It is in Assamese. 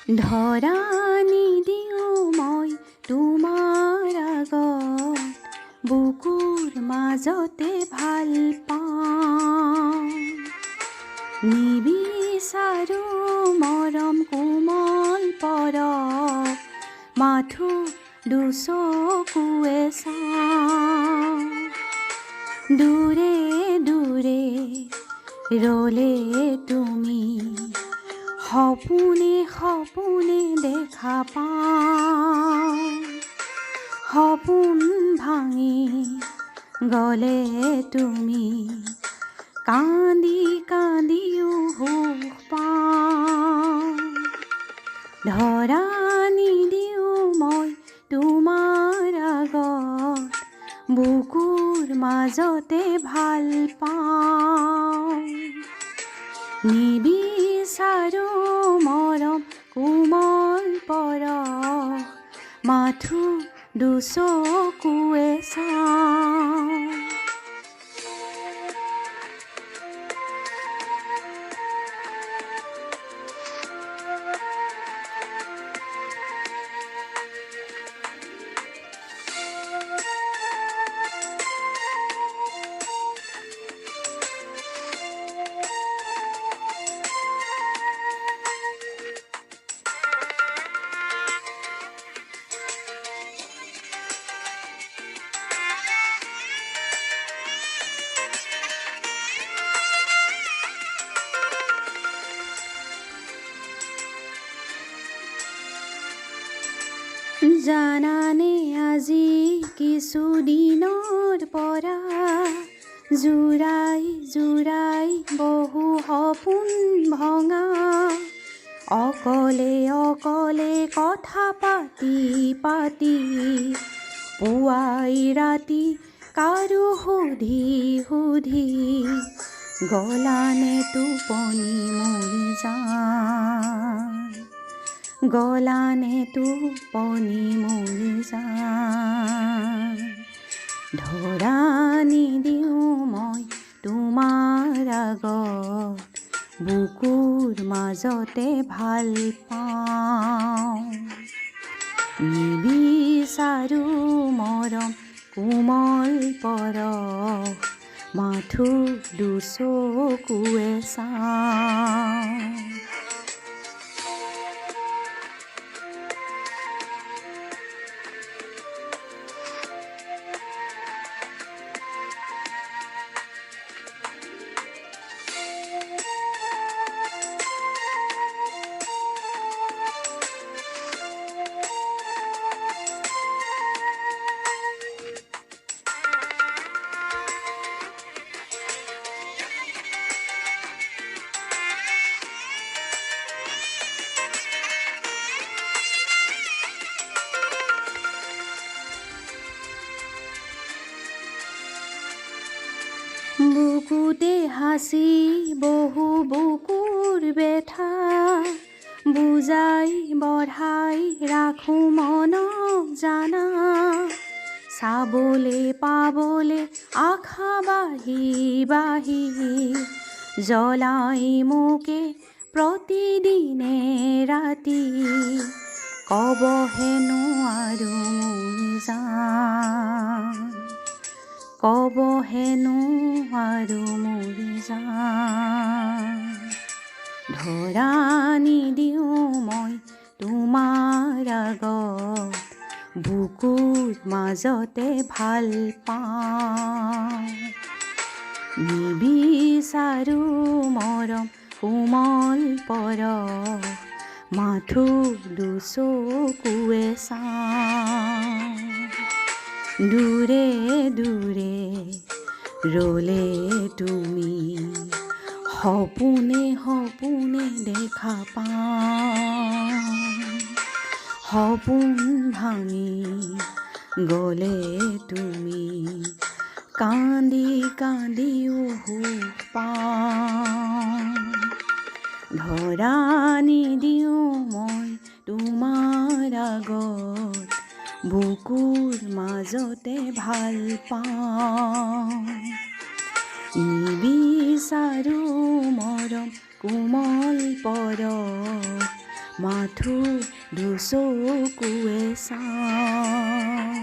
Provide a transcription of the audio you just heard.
ধৰা নিদিওঁ মই তোমাৰ আগত, বুকুৰ মাজতে ভাল পাওঁ। নিবিচাৰোঁ মৰম কোমল পৰশ, মাথো দুচকুৱে চাওঁ। দূৰে দূৰে ৰ'লে তুমি, সপোনে সপোনে দেখা পাওঁ। সপোন ভাঙি গ'লে তুমি, কান্দি কান্দিও সুখ পাওঁ। ধৰা নিদিওঁ মই তোমাৰ আগত, বুকুৰ মাজতে ভাল পাওঁ। নিবিচাৰোঁ মৰম কোমল পৰশ, মাথো দুচকুৱে চাওঁ। জানানে আজি কিছুদিনৰ পৰা, জোৰাই জোৰাই বহু সপোন ভঙা। অকলে অকলে কথা পাতি পাতি, পুৱাই ৰাতি কাৰো সুধি সুধি, গলানে টোপনি মোৰ জান, গলানে টোপনি মোৰ জান। ধৰা নিদিওঁ মই তোমাৰ আগত, বুকুৰ মাজতে ভাল পাওঁ। নিবিচাৰোঁ মৰম কোমল পৰশ, মাথো দুচকুৱে চাওঁ। বুকুতে হাসি বহু বুকুৰ বেথা, বুজাই বঢ়াই ৰাখোঁ মনক জানা। চাবলে পাবলে আশা বাঢ়ি বাঢ়ি, জ্বলাই মোকে প্ৰতিদিনে ৰাতি। ক'বহে নোৱাৰোঁ মোৰ জান, ক'বহে নোৱাৰোঁ মোৰ জান। ধৰা নিদিওঁ মই তোমাৰ আগত, বুকুৰ মাজতে ভাল পাওঁ। নিবিচাৰোঁ মৰম কোমল পৰশ, মাথো দুচকুৱে চাওঁ। দূৰে দূৰে ৰ'লে তুমি, সপোনে সপোনে দেখা পাওঁ। সপোন ভাঙি গ'লে তুমি, কান্দি কান্দিও সুখ পাওঁ। ধৰা নিদিওঁ মই তোমাৰ আগত, বুকুৰ মাজতে ভাল পাওঁ। নিবিচাৰোঁ মৰম কোমল পৰশ, মাথো দুচকুৱে চাওঁ